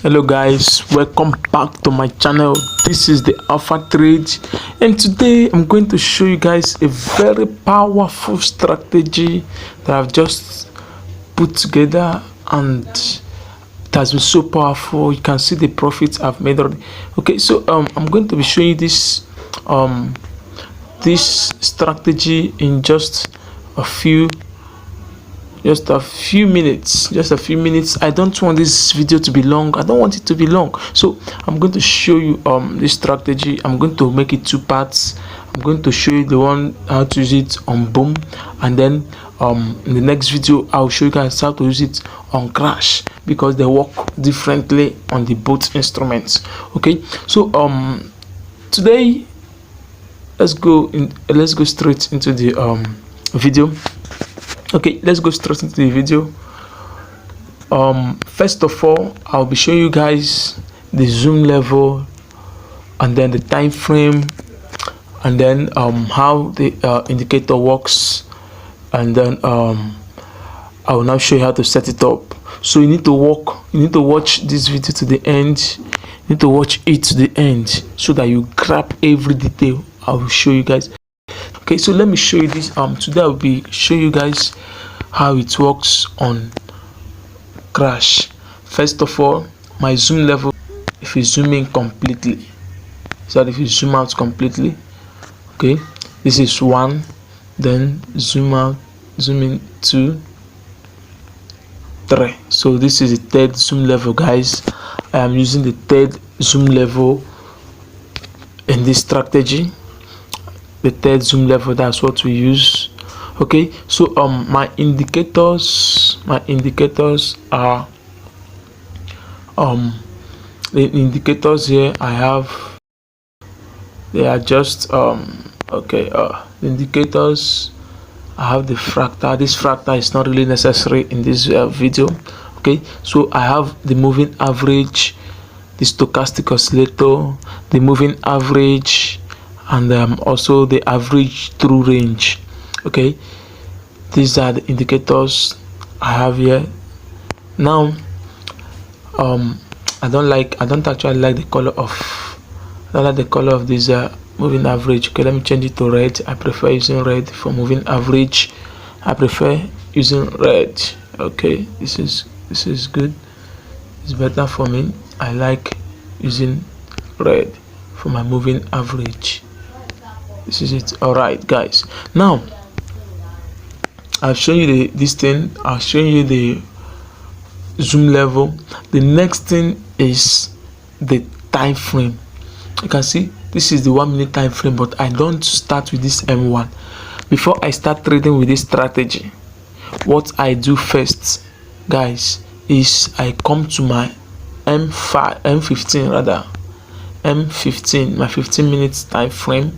Hello guys, welcome back to my channel. This is the Alpha Trade, and today I'm going to show you guys a very powerful strategy that I've just put together, and it has been so powerful. You can see the profits I've made already. Okay, so I'm going to be showing you this strategy in just a few minutes. I don't want this video to be long. I don't want it to be long, so I'm going to show you this strategy. I'm going to make it two parts. I'm going to show you the one how to use it on boom, and then in the next video I'll show you guys how to use it on crash, because they work differently on the both instruments. Okay, so today let's go straight into the video. Okay, let's go straight into the video. First of all, I'll be showing you guys the zoom level, and then the time frame, and then how the indicator works, and then I will now show you how to set it up. So you need to watch this video to the end. You need to watch it to the end so that you grab every detail I will show you guys. Okay, so let me show you this. Today I'll be showing you guys how it works on crash. First of all, my zoom level, if you zoom in completely, so if you zoom out completely, okay, this is 1, then zoom out, zoom in 2, 3. So this is the third zoom level, guys. I am using the third zoom level in this strategy. The third zoom level, that's what we use. Okay, so my indicators are the indicators here I have, they are just the indicators. I have the fractal. This fractal is not really necessary in this video. Okay, so I have the moving average, the stochastic oscillator, the moving average, and also the average through range. Okay, these are the indicators I have here. Now I don't actually like the color of this moving average. Okay, let me change it to red. I prefer using red for moving average. I prefer using red. Okay, this is good. It's better for me. I like using red for my moving average. This is it. All right, guys, now I've shown you this thing. I'll show you the zoom level. The next thing is the time frame. You can see this is the 1 minute time frame, but I don't start with this M1. Before I start trading with this strategy, what I do first, guys, is I come to my M15 rather, M15, my 15 minutes time frame.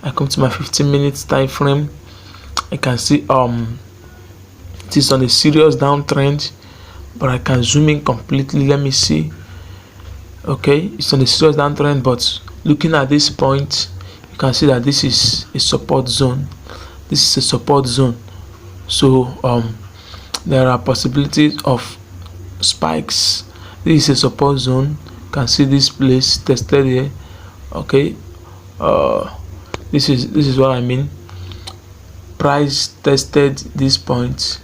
I come to my 15 minutes time frame. I can see it is on a serious downtrend, but I can zoom in completely. Let me see. Okay, it's on a serious downtrend, but looking at this point, you can see that this is a support zone. This is a support zone. So there are possibilities of spikes. This is a support zone. You can see this place tested here. Okay, this is what I mean. Price tested this point,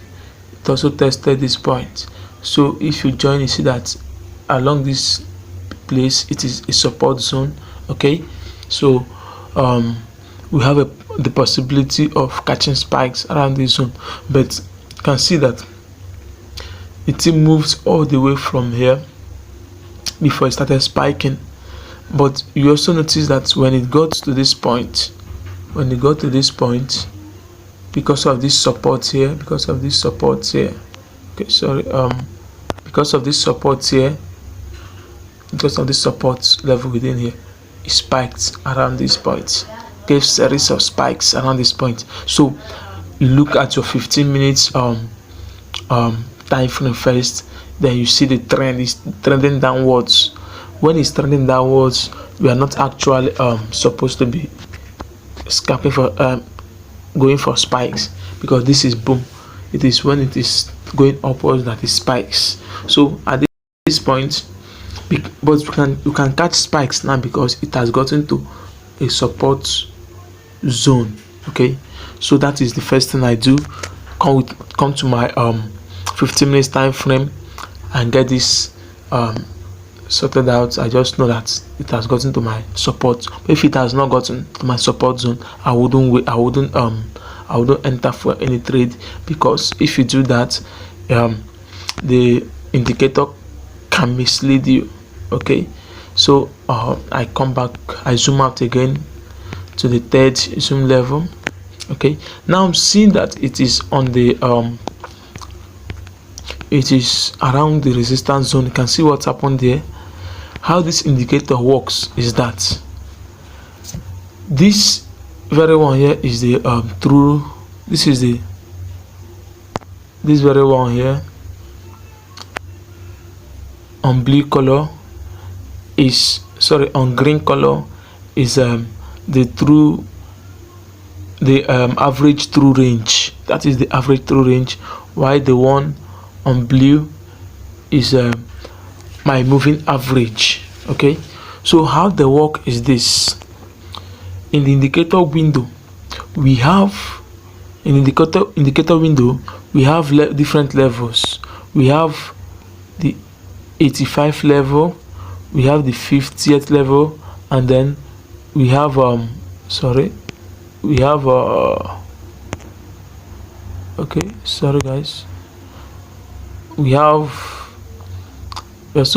it also tested this point. So if you join, you see that along this place it is a support zone. Okay, so we have the possibility of catching spikes around this zone, but you can see that it moves all the way from here before it started spiking. But you also notice that when it got to this point, because of this support here, okay, sorry, because of this support level within here, it spiked around this point, gave series of spikes around this point. So you look at your 15 minutes time frame first, then you see the trend is trending downwards. When it's trending downwards, we are not actually supposed to be scalping for going for spikes, because this is boom. It is when it is going upwards that it spikes. So at this point, but you can catch spikes now because it has gotten to a support zone. Okay, so that is the first thing I do. Come to my 15 minutes time frame and get this sorted out. I just know that it has gotten to my support. If it has not gotten to my support zone, I wouldn't wait. I wouldn't enter for any trade, because if you do that, the indicator can mislead you. Okay, so I come back, I zoom out again to the third zoom level. Okay, now I'm seeing that it is on the it is around the resistance zone. You can see what's happened there. How this indicator works is that this very one here is the true, this is the, this very one here on blue color is, sorry, on green color is the true, the average true range. That is the average true range, while the one on blue is my moving average. Okay, so how the work is this: in the indicator window we have, in the indicator window we have different levels. We have the 85 level, we have the 50th level, and then we have sorry, we have okay, sorry guys, we also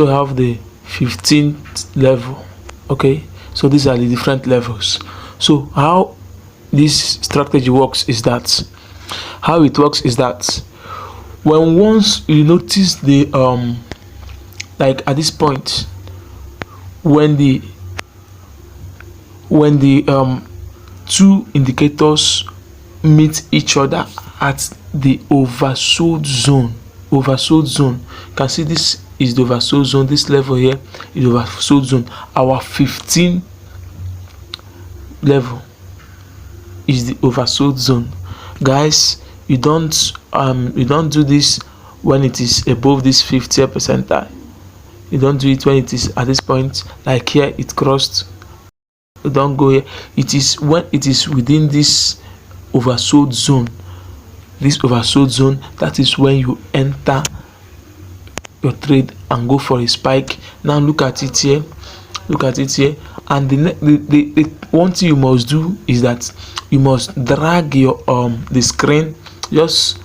have the 15th level. Okay, so these are the different levels. So how this strategy works is that, when once you notice the like at this point, when the two indicators meet each other at the oversold zone, you can see this is the oversold zone. This level here is the oversold zone. Our 15 level is the oversold zone. Guys, you don't do this when it is above this 50th percentile. You don't do it when it is at this point, like here it crossed. You don't go here. It is when it is within this oversold zone, that is when you enter your trade and go for a spike. Now look at it here, and the one thing you must do is that you must drag your the screen. Just,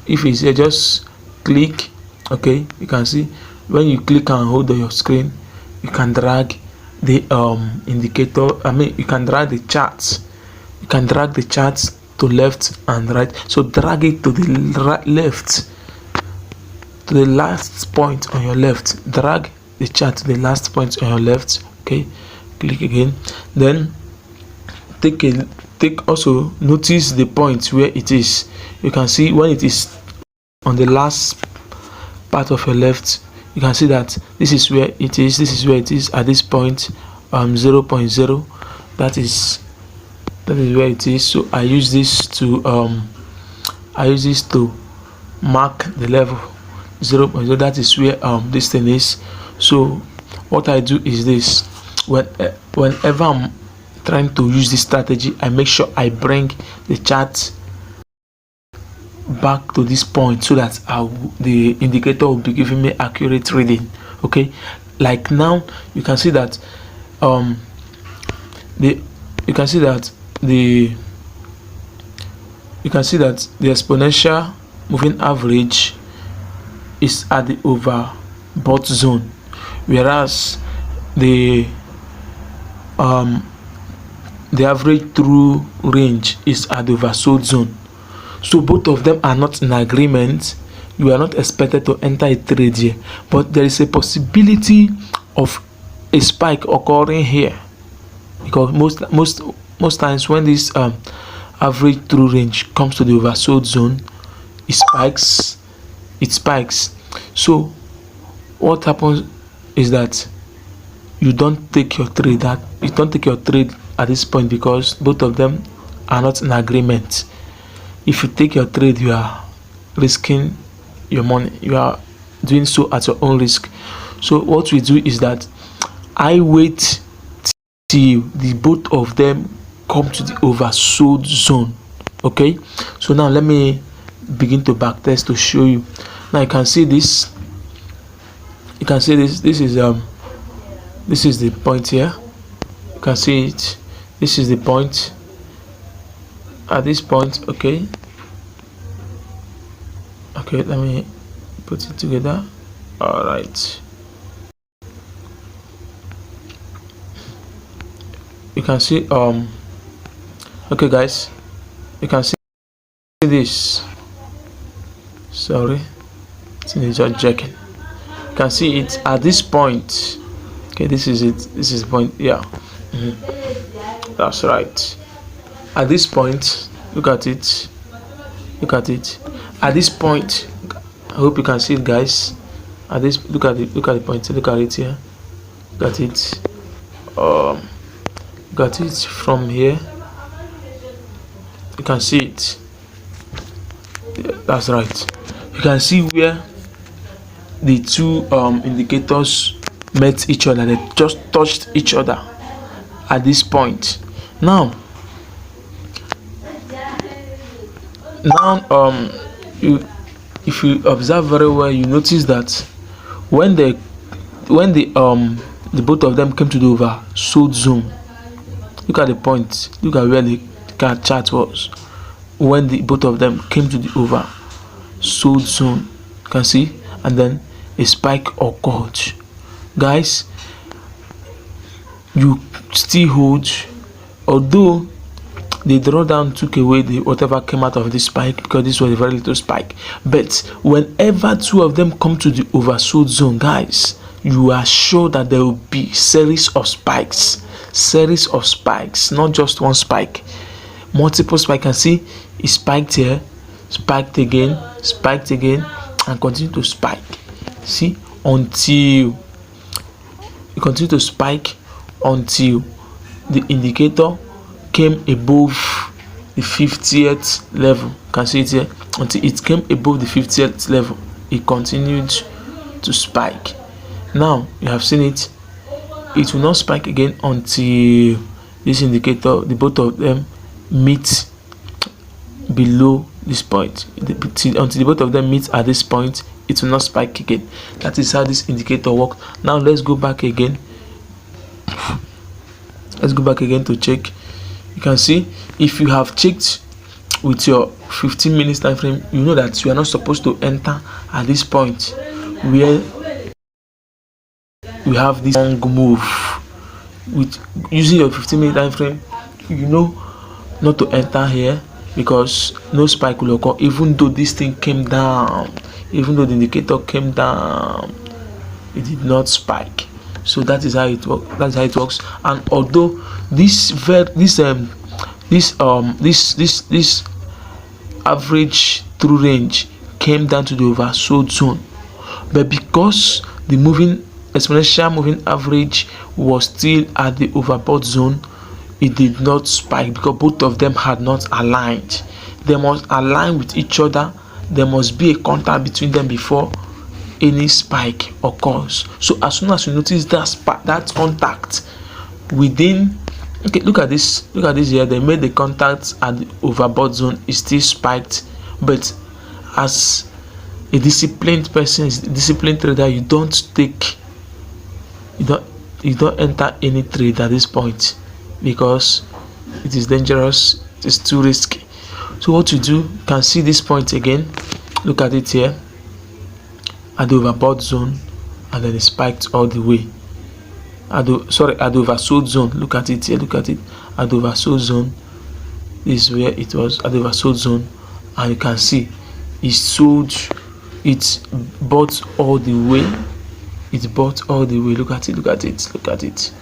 if it's here, just click. Okay, you can see when you click and hold on your screen, you can drag the indicator, you can drag the charts. You can drag the charts to left and right. So drag it to the left, to the last point on your left. Drag the chart to the last point on your left. Okay, click again. Then also notice the point where it is. You can see when it is on the last part of your left, you can see that this is where it is. This is where it is at this point, 0.0. That is where it is. So I use this to mark the level 0.0. That is where this thing is. So what I do is this: whenever I'm trying to use this strategy, I make sure I bring the chart back to this point, so that the indicator will be giving me accurate reading. Okay, like now you can see that the exponential moving average is at the overbought zone, whereas the average true range is at the oversold zone. So both of them are not in agreement. You are not expected to enter a trade here, but there is a possibility of a spike occurring here, because most times when this average true range comes to the oversold zone, it spikes. So what happens is that you don't take your trade at this point, because both of them are not in agreement. If you take your trade, you are risking your money. You are doing so at your own risk. So what we do is that I wait till the both of them come to the oversold zone. Okay, so now let me begin to backtest to show you. Now you can see this, you can see this is the point here. You can see it, this is the point. At this point, okay, let me put it together. All right, you can see okay guys, you can see this, sorry, it's just checking. You can see it at this point. Okay, this is it, this is the point. Yeah, that's right. At this point, look at it, at this point. I hope you can see it, guys. At this, look at the point, look at it here, look at it, got it from here. You can see it. Yeah, that's right. You can see where the two indicators met each other. They just touched each other at this point. Now if you observe very well, you notice that when the both of them came to the oversold zone, look at the point, look at where the chart was when the both of them came to the oversold zone. You can see, and then a spike occurred. Guys, you still hold, although the drawdown took away the whatever came out of this spike, because this was a very little spike. But whenever two of them come to the oversold zone, guys, you are sure that there will be series of spikes, not just one spike, multiple spikes. You can see it spiked here, spiked again, and continue to spike. See, until it continue to spike until the indicator came above the 50th level. You can see it here. Until it came above the 50th level, it continued to spike. Now you have seen it. It will not spike again until this indicator, the both of them meet below this point. Until the both of them meet at this point, it will not spike again. That is how this indicator works. Now let's go back again. Let's go back again to check. You can see, if you have checked with your 15 minutes time frame, you know that you are not supposed to enter at this point where we have this long move. With using your 15-minute time frame, you know not to enter here, because no spike will occur. Even though this thing came down, even though the indicator came down, it did not spike. So that is how it works. That's how it works. And although this average through range came down to the oversold zone, but because the exponential moving average was still at the overbought zone, it did not spike, because both of them had not aligned. They must align with each other. There must be a contact between them before any spike occurs. So as soon as you notice that contact within, okay, look at this here, they made the contact at the overbought zone, is still spiked. But as a disciplined person, disciplined trader, you don't enter any trade at this point, because it is dangerous, it is too risky. So what you do, you can see this point again, look at it here, at the overbought zone, and then it spiked all the way at the oversold zone. Look at it here, look at it at the oversold zone. This is where it was, at the oversold zone, and you can see it sold, it bought all the way, look at it.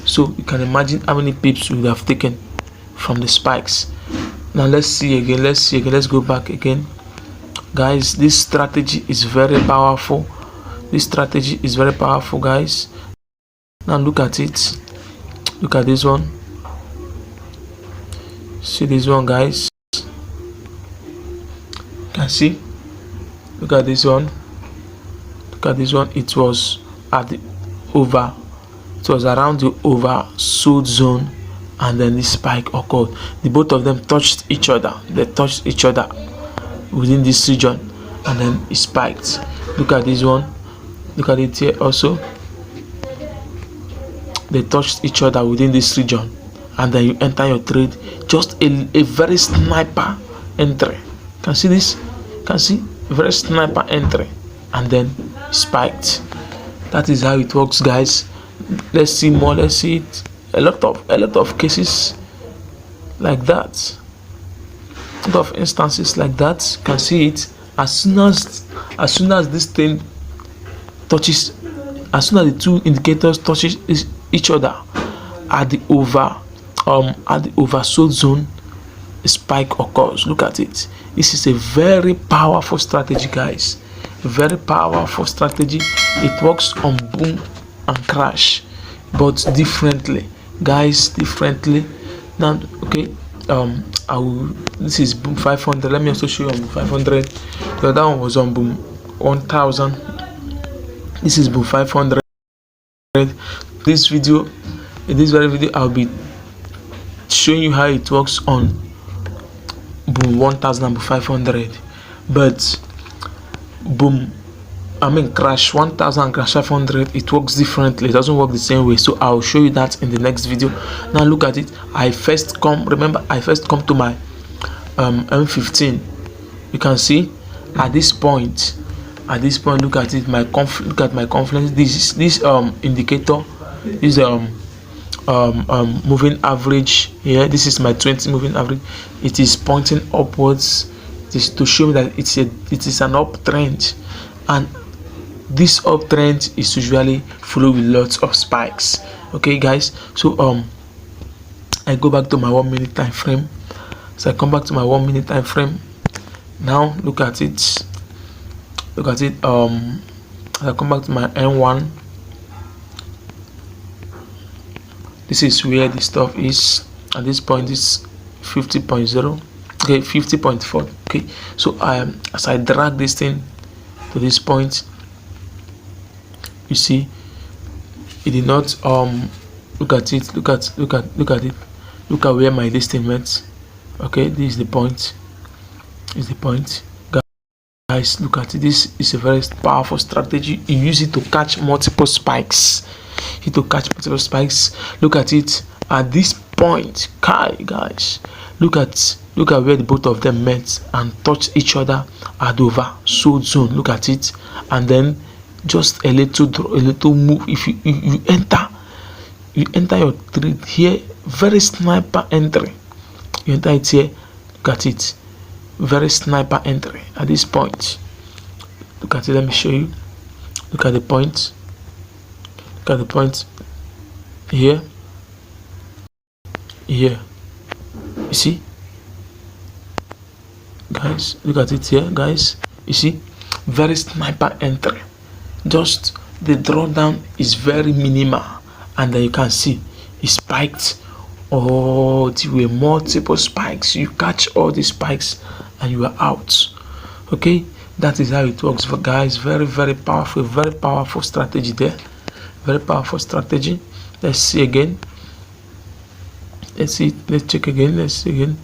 So you can imagine how many pips you would have taken from the spikes. Now let's see again, let's go back again. Guys, this strategy is very powerful. Guys. Now look at it, look at this one, see this one, guys. You can see, look at this one, it was at the over, it was around the oversold zone, and then this spike occurred. The both of them touched each other. They touched each other within this region, and then it spiked. Look at this one. Look at it here also. They touched each other within this region, and then you enter your trade. Just a very sniper entry. Can see this? Can see very sniper entry, and then spiked. That is how it works, guys. Let's see more. Let's see it. A lot of cases like that. A lot of instances like that. Can see it. As soon as this thing touches, as soon as the two indicators touches each other at the oversold zone, a spike occurs. Look at it. This is a very powerful strategy, guys. A very powerful strategy. It works on boom and crash, but differently, guys, differently. Now, okay, this is boom 500. Let me also show you on 500. The other one was on boom 1000. This is boom 500. This video, in this very video, I'll be showing you how it works on boom 1000 and boom 500. But boom, crash 1000 and crash 500, it works differently. It doesn't work the same way. So I'll show you that in the next video. Now look at it. I first come to my M15. You can see at this point, look at it. Look at my confluence. This indicator is moving average here. This is my 20 moving average. It is pointing upwards. It is to show me that it is an uptrend, and this uptrend is usually followed with lots of spikes. Okay, guys. So I go back to my 1 minute time frame. So I come back to my 1 minute time frame. Now look at it. Look at it. I come back to my N1. This is where the stuff is. At this point, it's 50.0. Okay, 50.4. Okay, so as I drag this thing to this point, you see it did not look at it. Look at it. Look at where my listing went. Okay, this is the point. Guys, look at it. This is a very powerful strategy. You use it to catch multiple spikes. Look at it at this point. Guys, look at where the both of them met and touched each other at the oversold zone. Look at it, and then just a little move. If you enter your trade here, very sniper entry. You enter it here. Look at it, very sniper entry at this point. Look at it. Let me show you. Look at the point. Look at the point here. You see, guys, look at it here, guys. You see, very sniper entry. Just the drawdown is very minimal, and then you can see it spiked. Oh, there were multiple spikes. You catch all the spikes and you are out. Okay, that is how it works, guys. Very powerful strategy there. Very powerful strategy. Let's see again. Let's check again. Let's see again.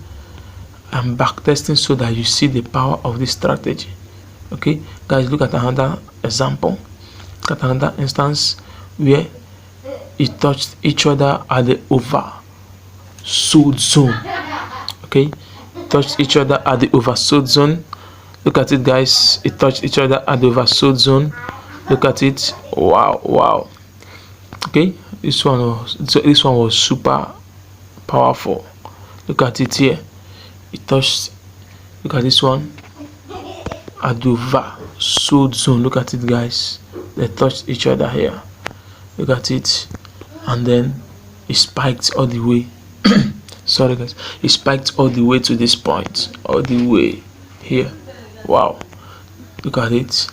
I'm back testing so that you see the power of this strategy. Okay, guys, look at another example. Look at another instance where it touched each other at the oversold zone. Okay, touched each other at the oversold zone. Look at it, guys. It touched each other at the oversold zone. Look at it. Wow. Okay, this one was super powerful. Look at it here. It touched. Look at this one at the oversold zone. Look at it, guys. They touched each other here. Look at it, and then it spiked all the way. Sorry, guys. It spiked all the way to this point, all the way here. Wow. Look at it.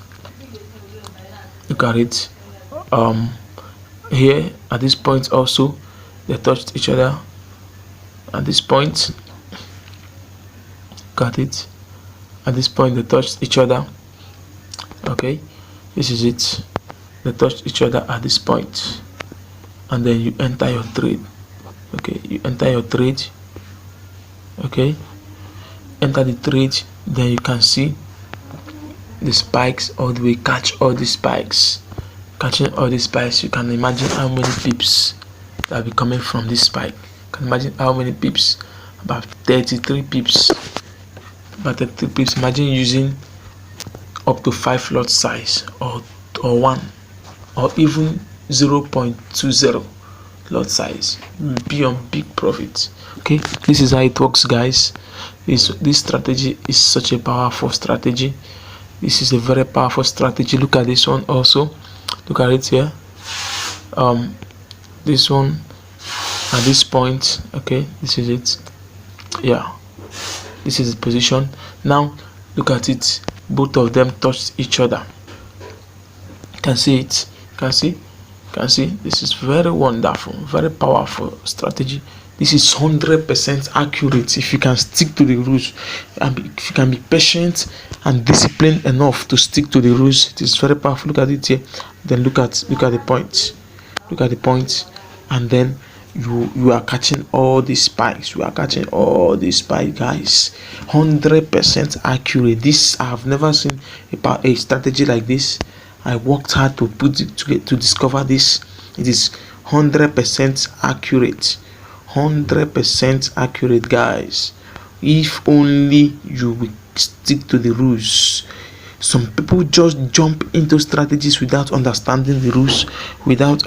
Look at it. Here at this point also, they touched each other. At this point, got it. At this point, they touched each other. Okay, this is it. they touch each other at this point, and then you enter your trade. Okay, you enter your trade. Okay, enter the trade, then you can see the spikes all the way, catch all the spikes. Catching all the spikes, you can imagine how many pips that will be coming from this spike. You can imagine how many pips, about 33 pips. About 33 pips. Imagine using up to 5 lot size, or 1, or even 0.20 lot size. You'll be on big profit. Okay, this is how it works, guys. This strategy is such a powerful strategy. This is a very powerful strategy. Look at this one also. Look at it here. This one at this point. Okay, this is it. Yeah, this is the position. Now look at it. Both of them touched each other. You can see it. You can see. This is very wonderful, very powerful strategy. This is 100% accurate if you can stick to the rules, and if you can be patient and disciplined enough to stick to the rules. It is very powerful. Look at it here. Then look at the points. Look at the points, and then you are catching all these spikes. You are catching all these spikes, guys. 100% accurate. This, I have never seen a strategy like this. I worked hard to put it to discover this. It is 100% accurate. 100% accurate, guys. If only you will stick to the rules. Some people just jump into strategies without understanding the rules, without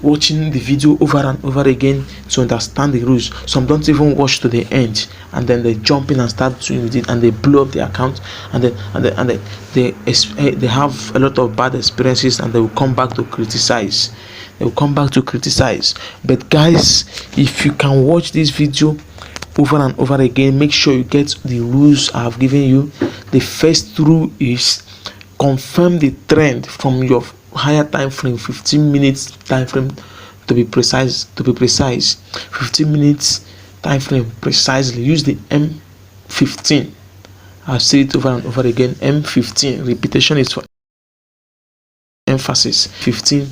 watching the video over and over again to understand the rules. Some don't even watch to the end, and then they jump in and start doing it, and they blow up their account, and then they have a lot of bad experiences, and they will come back to criticize. But guys, if you can watch this video over and over again, make sure you get the rules I have given you. The first rule is confirm the trend from your higher time frame, 15 minutes time frame to be precise. 15 minutes time frame precisely. Use the M15. I'll say it over and over again. M15. Repetition is for emphasis. 15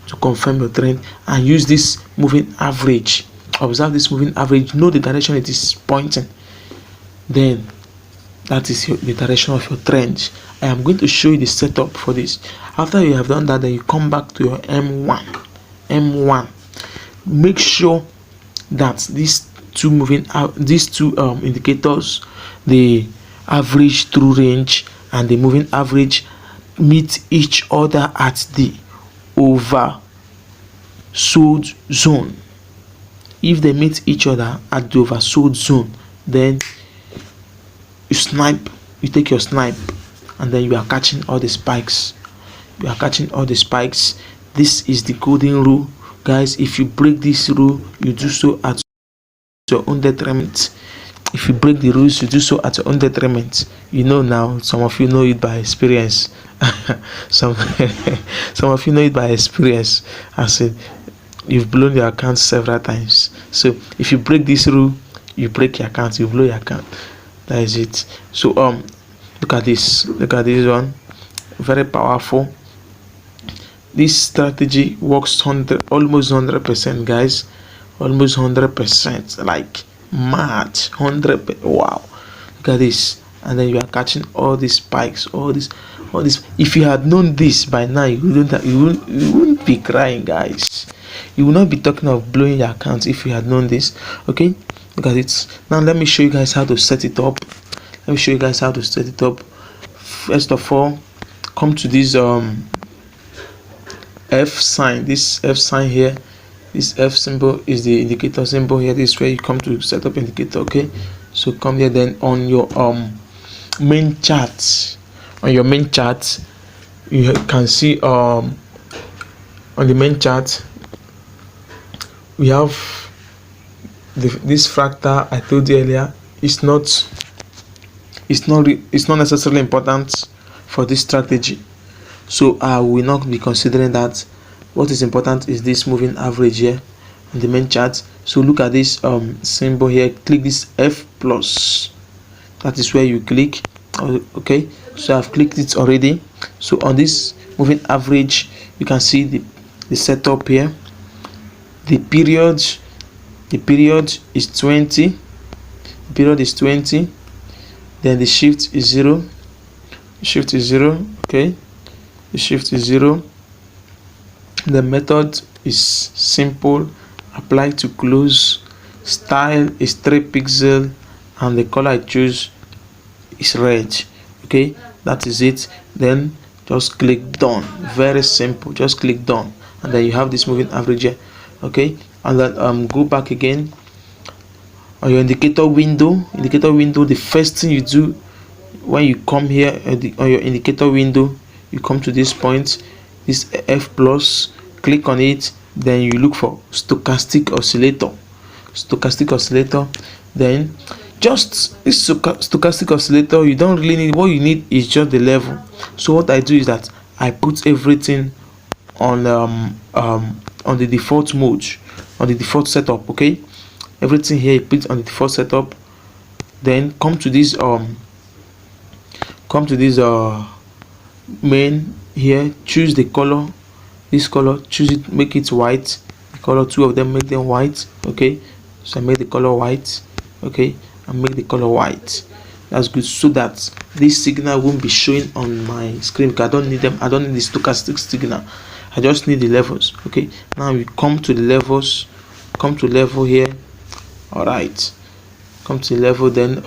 to confirm your trend, and use this moving average. Observe this moving average. Know the direction it is pointing. Then that is the direction of your trend. I am going to show you the setup for this. After you have done that, then you come back to your M1. Make sure that these two indicators, the average true range and the moving average, meet each other at the oversold zone. If they meet each other at the oversold zone, then you take your snipe, and then you are catching all the spikes. This is the golden rule, guys. If you break this rule, you do so at your own detriment. If you break the rules, you do so at your own detriment. You know now, some of you know it by experience. some of you know it by experience. I said you've blown your account several times. So if you break this rule, you break your account, you blow your account. That is it. So look at this one. Very powerful. This strategy works almost 100%, guys. Almost 100%, like mad. 100%. Wow. Look at this. And then you are catching all these spikes, all this. If you had known this by now, you wouldn't be crying, guys. You will not be talking of blowing your account if you had known this. Okay, look at it. Now let me show you guys how to set it up. First of all, come to this F sign. This F sign here, this F symbol is the indicator symbol here. This is where you come to set up indicator. Okay, so come here. Then on your main chart, you can see on the main chart we have this fractal I told you earlier. It's not necessarily important for this strategy, so I will not be considering that. What is important is this moving average here on the main chart. So look at this symbol here. Click this F plus. That is where you click. Okay, so I've clicked it already. So on this moving average, you can see the setup here. The period is 20. The period is 20. Then the shift is 0. The shift is 0. Okay, the shift is 0. The method is simple. Apply to close. Style is 3 pixels, and the color I choose is red. Okay, that is it. Then just click done. Very simple. Just click done, and then you have this moving average here. Okay, and then go back again on your indicator window. The first thing you do when you come here on your indicator window, you come to this point, this F plus, click on it, then you look for stochastic oscillator. Then just this stochastic oscillator, you don't really need, what you need is just the level. So what I do is that I put everything on the default mode, on the default setup. Okay, everything here you put on the default setup. Then come to this main here, choose the color, this color, choose it, make it white. The color, 2 of them, make them white. Okay, so I make the color white. Okay, I make the color white. That's good, so that this signal won't be showing on my screen, because I don't need them. I don't need the stochastic signal, I just need the levels. Okay, now we come to the levels, come to level here. All right, come to level, then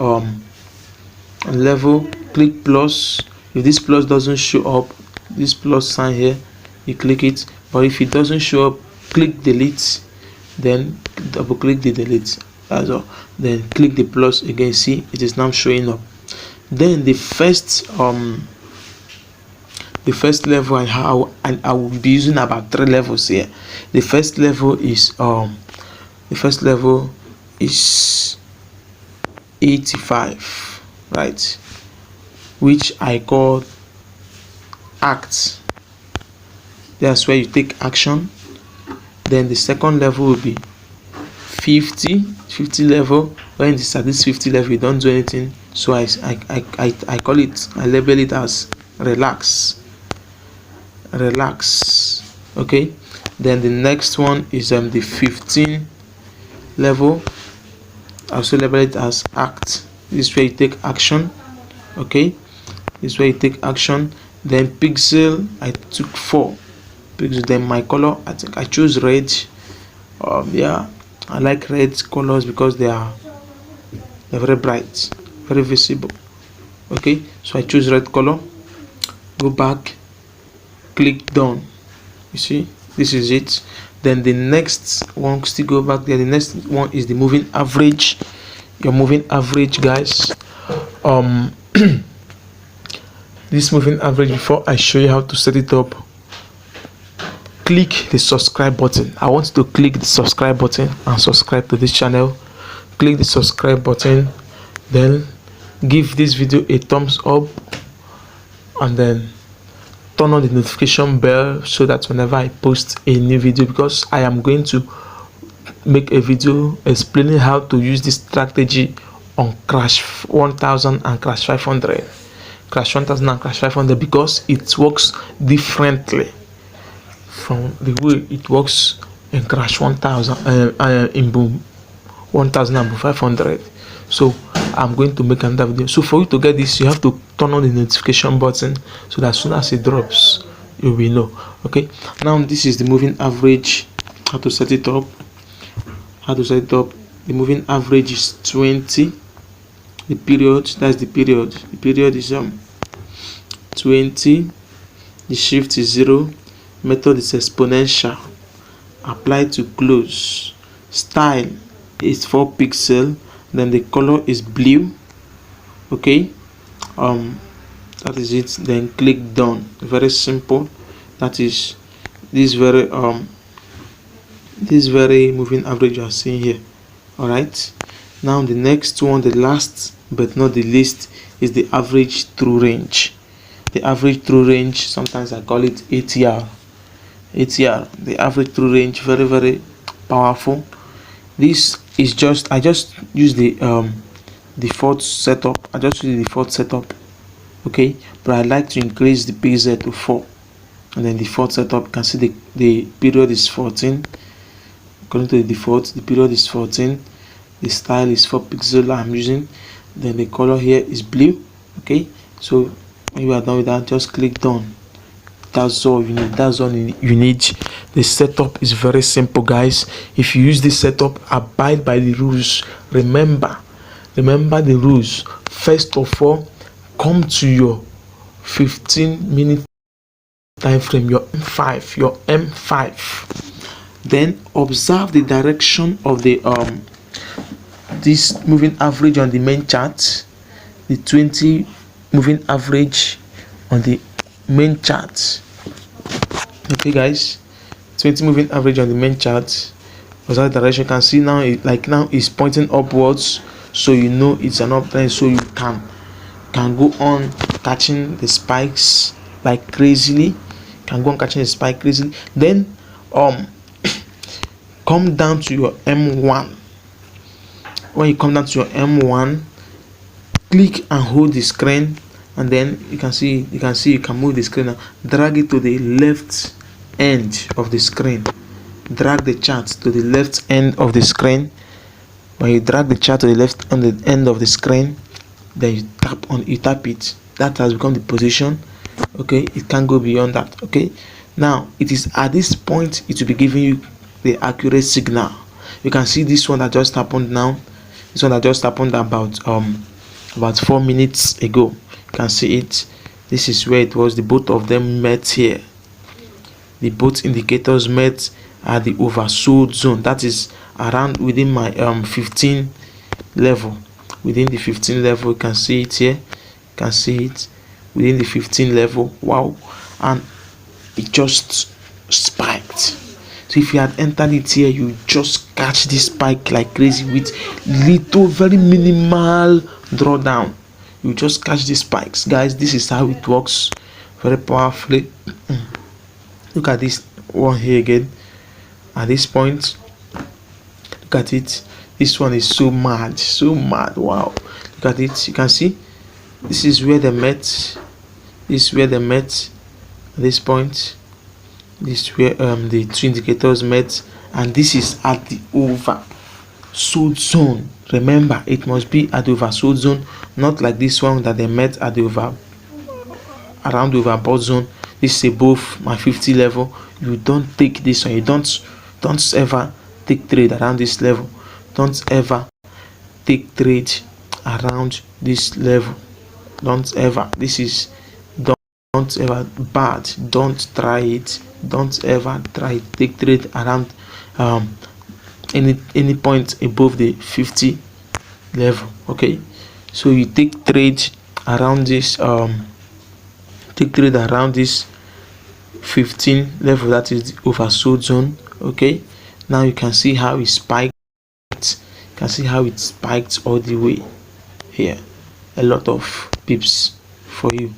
level, click plus. If this plus doesn't show up, this plus sign here, you click it. But if it doesn't show up, click delete, then double click the delete. That's all. Then click the plus again. See, it is now showing up. Then the first level, and I will be using about 3 levels here. The first level is 85, right, which I call act. That's where you take action. Then the second level will be 50 level. When it's at this 50 level, you don't do anything, so I call it, I label it as relax. Okay, then the next one is the 15 level. I also label it as act. This is where you take action. Okay, this is where you take action. Then pixel, I took 4 pixels. Then my color, I think I choose red. Yeah, I like red colors because they're very bright, very visible. Okay, so I choose red color. Go back, click done. You see, this is it. Then the next one, still go back there. The next one is the moving average. Your moving average, guys. This moving average, before I show you how to set it up, click the subscribe button. I want you to click the subscribe button and subscribe to this channel. Click the subscribe button, then give this video a thumbs up, and then turn on the notification bell, so that whenever I post a new video, because I am going to make a video explaining how to use this strategy on Crash 1000 and Crash 500. Crash 1000 and Crash 500, because it works differently from the way it works in Crash 1000 in Boom 1000 and Boom 500. So I'm going to make another video. So for you to get this, you have to turn on the notification button, so that as soon as it drops, you will know. Okay, now this is the moving average. How to set it up? The moving average is 20. The period, that's the period. The period is 20. The shift is 0. Method is exponential. Apply to close. Style is 4 pixels. Then the color is blue. Okay, that is it. Then click done. Very simple. That is this very moving average you are seeing here. All right, now the next one, the last but not the least, is the average true range. The average true range, sometimes I call it ATR. The average true range, very powerful. This is just, I just use the default setup. Okay, but I like to increase the pixel to 4. and then default setup, you can see the period is 14. According to the default, the period is 14. The style is 4 pixel I'm using. Then the color here is blue. Okay, so when you are done with that, just click done. That's all you need. That's all you need. The setup is very simple, guys. If you use this setup, abide by the rules. Remember the rules. First of all, come to your 15-minute time frame, your M5. Then observe the direction of the this moving average on the main chart, the 20 moving average on the main chart. Okay, guys, 20 moving average on the main chart. Observe the direction. You can see now, now it's pointing upwards, so you know it's an uptrend, so you can go on catching the spikes like crazily. Then come down to your M1. When you come down to your M1, click and hold the screen, and then you can move the screen now. Drag it to the left end of the screen. Drag the chart to the left end of the screen. When you drag the chart to the left on the end of the screen, then you tap it. That has become the position. Okay, it can't go beyond that. Okay, now it is at this point it will be giving you the accurate signal. You can see this one that just happened now. This one that just happened about 4 minutes ago. You can see it. This is where it was. The both of them met here. The both indicators met at the oversold zone. That is around within my 15 level. Within the 15 level, you can see it here. You can see it within the 15 level. Wow, and it just spiked. So if you had entered it here, you just catch this spike like crazy with little, very minimal drawdown. You just catch these spikes, guys. This is how it works, very powerfully. Look at this one here again. At this point, look at it. This one is so mad. Wow, look at it. You can see this is where they met. This is where they met. At this point, this is where the two indicators met, and this is at the oversold zone. Remember, it must be at the oversold zone, not like this one that they met at the around the overbought zone. This is above my 50 level. You don't take this one. You don't ever take trade around this level. Don't ever take trade around this level. Don't ever. This is don't ever bad. Don't try it. Don't ever try it. Take trade around any point above the 50 level. Okay, so you take trade around this take trade around this 15 level, that is the oversold zone. Okay, now you can see how it spiked. You can see how it spiked all the way here. A lot of pips for you.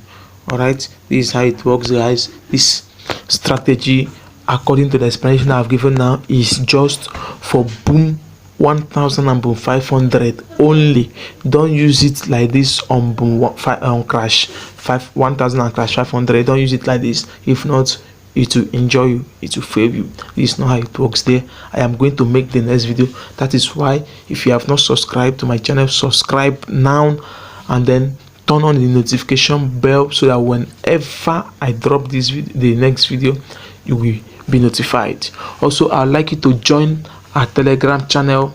All right, this is how it works, guys. This strategy, according to the explanation I've given now, is just for boom 1000 and boom 500 only. Don't use it like this on boom crash 1000 and crash 500. Don't use it like this. If not, it will enjoy you, it will fail you. This is not how it works there. I am going to make the next video. That is why, if you have not subscribed to my channel, subscribe now, and then turn on the notification bell so that whenever I drop this video, the next video, you will be notified. Also, I'd like you to join our Telegram channel.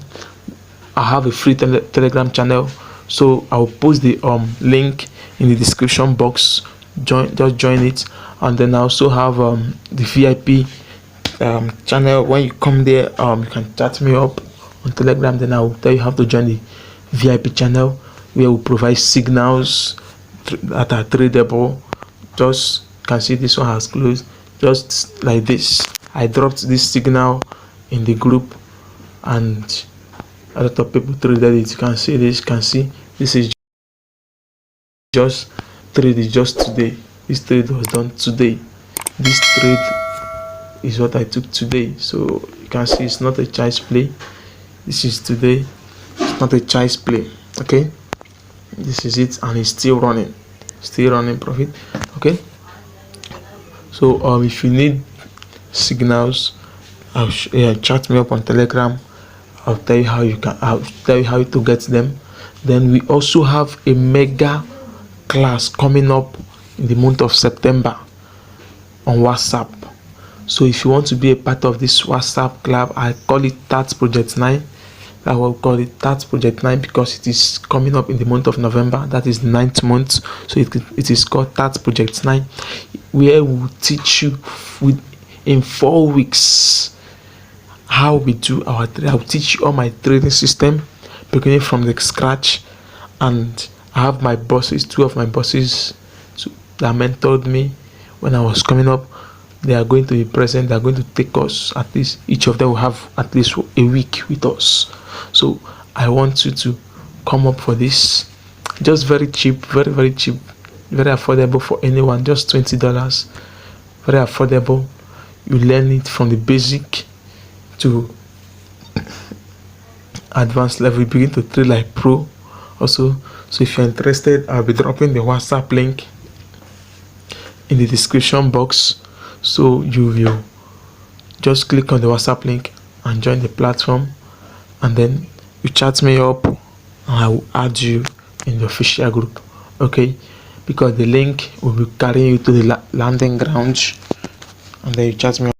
I have a free Telegram channel, so I'll post the link in the description box. Just join it. And then I also have the VIP channel. When you come there, you can chat me up on Telegram. Then I will tell you how to join the VIP channel, where we provide signals that are tradable. Just can see this one has closed, just like this. I dropped this signal in the group, and a lot of people traded it. You can see this. You can see this is just traded just today. This trade was done today. This trade is what I took today. So you can see it's not a choice play. This is today. It's not a choice play. Okay, this is it, and it's still running profit. Okay, So if you need signals, chat me up on Telegram. I'll tell you how you can. I'll tell you how to get them. Then we also have a mega class coming up in the month of September on WhatsApp. So if you want to be a part of this WhatsApp club, I call it TAT Project 9. I will call it TAT Project 9 because it is coming up in the month of November. That is the 9th month. So it is called TAT Project 9, where we will teach you in 4 weeks how we do our trade. I'll teach you all my trading system beginning from the scratch, and I have my bosses, two of my bosses that mentored me when I was coming up. They are going to be present. They are going to take us, at least each of them will have at least a week with us. So I want you to come up for this. Just very cheap, very cheap, very affordable for anyone. Just $20. Very affordable. You learn it from the basic to advanced level. You begin to trade like pro also. So if you're interested, I'll be dropping the WhatsApp link in the description box. So you will just click on the WhatsApp link and join the platform, and then you chat me up and I will add you in the official group. Okay, because the link will be carrying you to the landing ground, and then you chat me up.